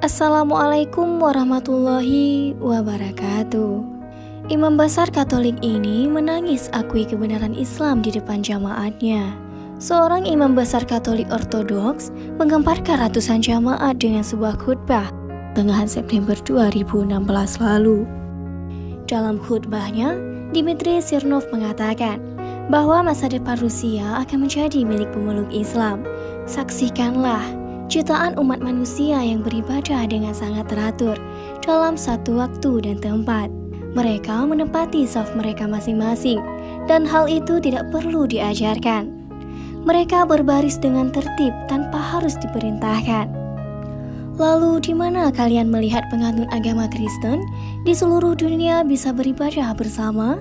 Assalamualaikum warahmatullahi wabarakatuh. Imam besar Katolik ini menangis akui kebenaran Islam di depan jamaatnya. Seorang imam besar Katolik Ortodoks menggemparkan ratusan jamaat dengan sebuah khutbah tengahan September 2016 lalu. Dalam khutbahnya, Dmitry Smirnov mengatakan bahwa masa depan Rusia akan menjadi milik pemeluk Islam. Saksikanlah jutaan umat manusia yang beribadah dengan sangat teratur dalam satu waktu dan tempat. Mereka menempati saf mereka masing-masing, dan hal itu tidak perlu diajarkan. Mereka berbaris dengan tertib tanpa harus diperintahkan. Lalu di mana kalian melihat penganut agama Kristen di seluruh dunia bisa beribadah bersama?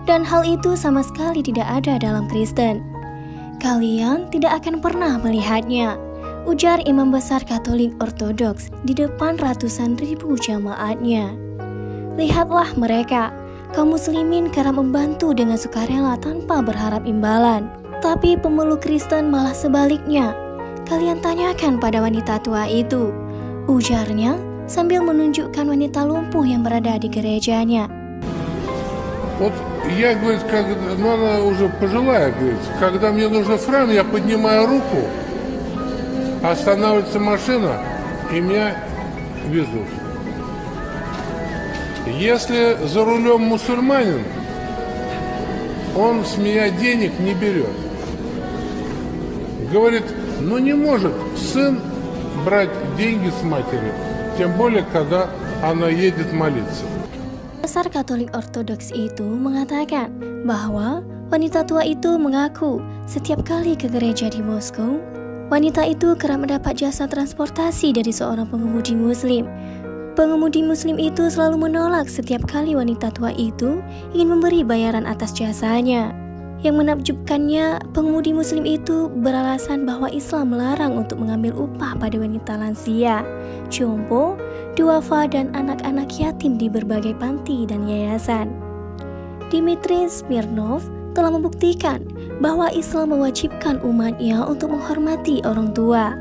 Dan hal itu sama sekali tidak ada dalam Kristen. Kalian tidak akan pernah melihatnya, ujar imam besar Katolik Ortodoks di depan ratusan ribu jamaatnya. Lihatlah mereka, kaum muslimin kerap membantu dengan sukarela tanpa berharap imbalan. Tapi pemeluk Kristen malah sebaliknya. Kalian tanyakan pada wanita tua itu, ujarnya sambil menunjukkan wanita lumpuh yang berada di gerejanya. Вот я, говорит, она уже пожилая, говорит, когда мне нужно в храм, я поднимаю руку, останавливается машина, и меня везут. Если за рулем мусульманин, он с меня денег не берет. Говорит, ну не может сын брать деньги с матери, тем более, когда она едет молиться. Besar Katolik Ortodoks itu mengatakan bahwa wanita tua itu mengaku setiap kali ke gereja di Moskow, wanita itu kerap mendapat jasa transportasi dari seorang pengemudi muslim. Pengemudi muslim itu selalu menolak setiap kali wanita tua itu ingin memberi bayaran atas jasanya. Yang menakjubkannya, pengemudi muslim itu beralasan bahwa Islam melarang untuk mengambil upah pada wanita lansia, jompo, duafa, dan anak-anak yatim di berbagai panti dan yayasan. Dmitry Smirnov telah membuktikan bahwa Islam mewajibkan umatnya untuk menghormati orang tua,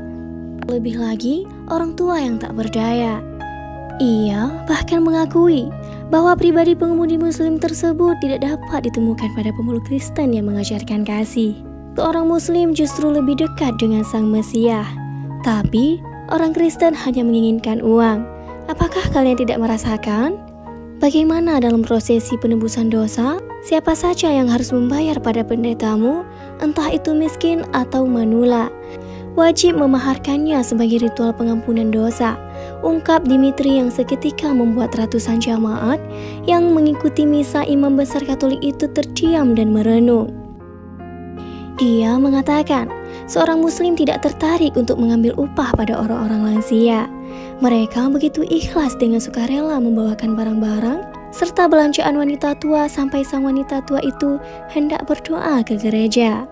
lebih lagi orang tua yang tak berdaya. Ia bahkan mengakui bahwa pribadi pengemudi muslim tersebut tidak dapat ditemukan pada pemeluk Kristen yang mengajarkan kasih. Seorang muslim justru lebih dekat dengan sang Mesias. Tapi orang Kristen hanya menginginkan uang. Apakah kalian tidak merasakan? Bagaimana dalam prosesi penebusan dosa? Siapa saja yang harus membayar pada pendetamu, entah itu miskin atau manula, wajib memaharkannya sebagai ritual pengampunan dosa, ungkap Dmitry yang seketika membuat ratusan jamaat yang mengikuti misa imam besar Katolik itu terdiam dan merenung. Dia mengatakan, seorang muslim tidak tertarik untuk mengambil upah pada orang-orang lansia. Mereka begitu ikhlas dengan sukarela membawakan barang-barang serta belanjaan wanita tua sampai sang wanita tua itu hendak berdoa ke gereja.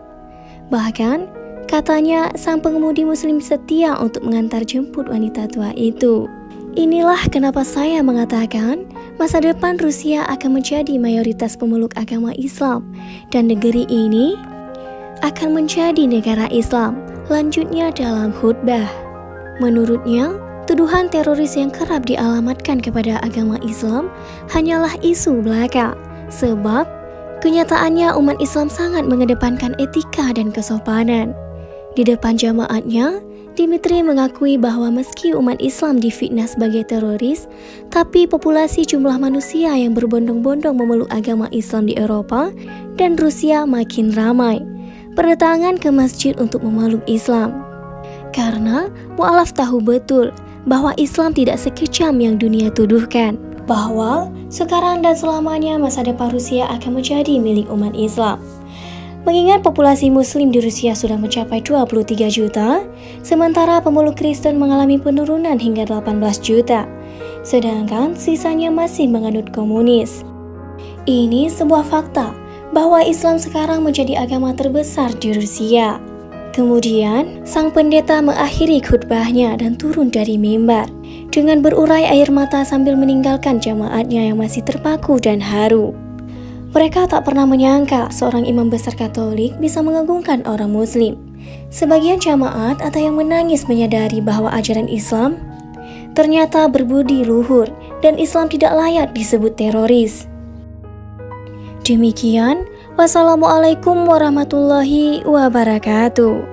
Bahkan, katanya sang pengemudi muslim setia untuk mengantar jemput wanita tua itu. Inilah kenapa saya mengatakan masa depan Rusia akan menjadi mayoritas pemeluk agama Islam dan negeri ini akan menjadi negara Islam, lanjutnya dalam khutbah. Menurutnya, tuduhan teroris yang kerap dialamatkan kepada agama Islam hanyalah isu belaka, sebab kenyataannya umat Islam sangat mengedepankan etika dan kesopanan. Di depan jamaatnya, Dmitry mengakui bahwa meski umat Islam difitnah sebagai teroris, tapi populasi jumlah manusia yang berbondong-bondong memeluk agama Islam di Eropa dan Rusia makin ramai, berdatangan ke masjid untuk memeluk Islam. Karena mu'alaf tahu betul bahwa Islam tidak sekejam yang dunia tuduhkan, bahwa sekarang dan selamanya masa depan Rusia akan menjadi milik umat Islam. Mengingat populasi muslim di Rusia sudah mencapai 23 juta, sementara pemeluk Kristen mengalami penurunan hingga 18 juta, sedangkan sisanya masih menganut komunis. Ini sebuah fakta bahwa Islam sekarang menjadi agama terbesar di Rusia. Kemudian, sang pendeta mengakhiri khutbahnya dan turun dari mimbar dengan berurai air mata sambil meninggalkan jamaatnya yang masih terpaku dan haru. Mereka tak pernah menyangka seorang imam besar Katolik bisa mengagungkan orang Muslim. Sebagian jamaat atau yang menangis menyadari bahwa ajaran Islam ternyata berbudi luhur dan Islam tidak layak disebut teroris. Demikian, wassalamualaikum warahmatullahi wabarakatuh.